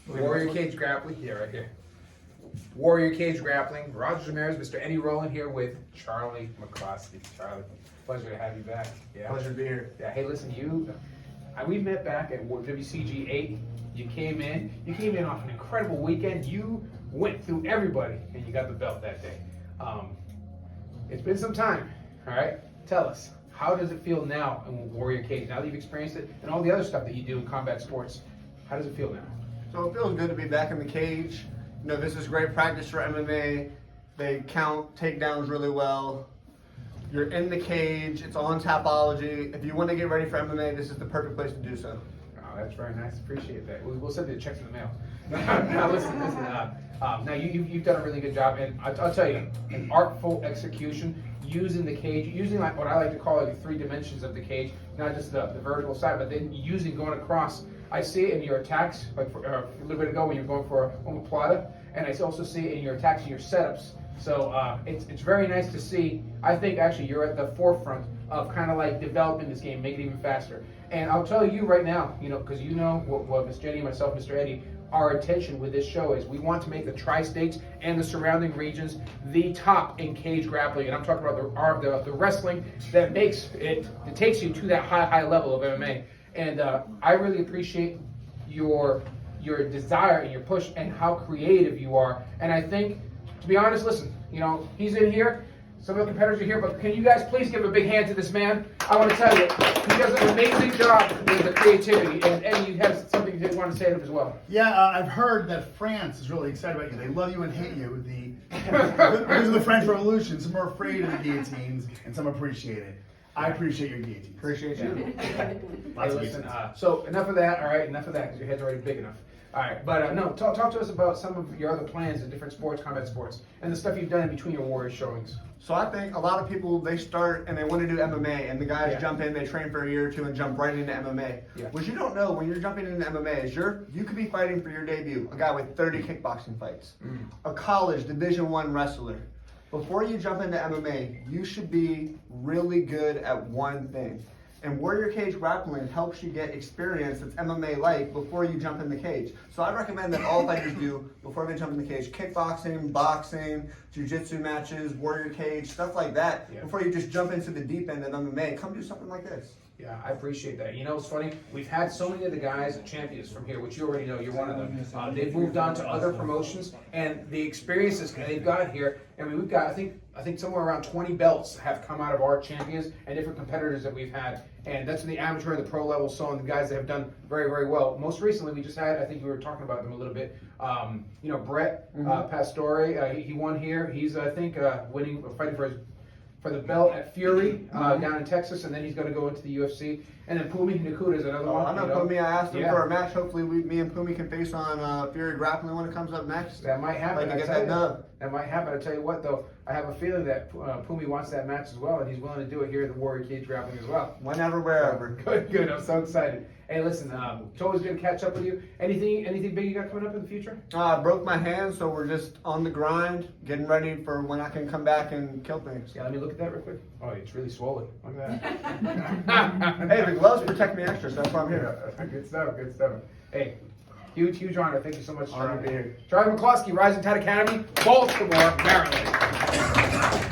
Warrior Cage Grappling, yeah, right here. Warrior Cage Grappling, Roger Ramirez, Mr. Eddie Rowland here with Charlie McCloskey. Charlie, pleasure to have you back. Yeah. Pleasure to be here. Yeah, hey, listen, we met back at WCG20. You came in off an incredible weekend. You went through everybody, and you got the belt that day. It's been some time, all right? Tell us, how does it feel now in Warrior Cage, now that you've experienced it, and all the other stuff that you do in combat sports? How does it feel now? So it feels good to be back in the cage. You know, this is great practice for MMA. They count takedowns really well. You're in the cage. It's on Tapology. If you want to get ready for MMA, this is the perfect place to do so. Oh, that's very nice. Appreciate that. We'll send you the checks in the mail. Now listen. Now you've done a really good job, and I'll tell you, an artful execution using the cage, using like what I like to call like the 3 dimensions of the cage, not just the vertical side, but then going across. I see it in your attacks, like a little bit ago when you're going for a omoplata, and I also see it in your attacks and your setups. So it's very nice to see. I think actually you're at the forefront of kind of like developing this game, make it even faster. And I'll tell you right now, because you know what Miss Jenny, myself, Mr. Eddie, our intention with this show is we want to make the tri-states and the surrounding regions the top in cage grappling. And I'm talking about the wrestling that makes it, that takes you to that high level of MMA. And I really appreciate your desire and your push and how creative you are. And I think, to be honest, listen, he's in here. Some of the competitors are here, but can you guys please give a big hand to this man? I want to tell you, he does an amazing job with the creativity, and Eddie, you have something you want to say to him as well. Yeah, I've heard that France is really excited about you. They love you and hate you. Because of the French Revolution, some are afraid of the guillotines, and some appreciate it. I appreciate your guillotines. Appreciate you. Hey, listen, so enough of that, all right? Enough of that, because your head's already big enough. All right, but no, talk to us about some of your other plans in different sports, combat sports, and the stuff you've done in between your Warrior showings. So I think a lot of people, they start and they want to do MMA, and the guys jump in, they train for a year or 2 and jump right into MMA. Yeah. What you don't know when you're jumping into MMA is you could be fighting for your debut, a guy with 30 kickboxing fights, a college Division I wrestler. Before you jump into MMA, you should be really good at one thing. And Warrior Cage Grappling helps you get experience that's MMA-like before you jump in the cage. So I recommend that all fighters do before they jump in the cage. Kickboxing, boxing, jiu-jitsu matches, Warrior Cage, stuff like that. Yeah. Before you just jump into the deep end of MMA, come do something like this. Yeah, I appreciate that. It's funny. We've had so many of the guys, champions from here, which you already know, you're one of them. They've moved on to other promotions, and the experiences they've got here. I mean, we've got, I think somewhere around 20 belts have come out of our champions and different competitors that we've had. And that's in the amateur and the pro level, so on the guys that have done very, very well. Most recently, we just had, I think we were talking about them a little bit, Brett Pastore, he won here. He's, I think, fighting for the belt at Fury down in Texas, and then he's going to go into the UFC. And then Pumi Nakuda is another one. I know Pumi. I asked him for a match. Hopefully, me and Pumi can face on Fury Grappling when it comes up next. That might happen. Like to get that done. That might happen. I tell you what, though, I have a feeling that Pumi wants that match as well, and he's willing to do it here at the Warrior Cage Grappling as well. Whenever, wherever. Good. I'm so excited. Hey, listen, it's always good to catch up with you. Anything big you got coming up in the future? I broke my hand, so we're just on the grind, getting ready for when I can come back and kill things. Yeah, let me look at that real quick. Oh, it's really swollen. Look at that. Hey, the gloves protect me extra, so that's why I'm here. Good stuff. Hey, huge honor. Thank you so much, Honor to be here. Charlie McCloskey, Rising Tide Academy, Baltimore, Maryland.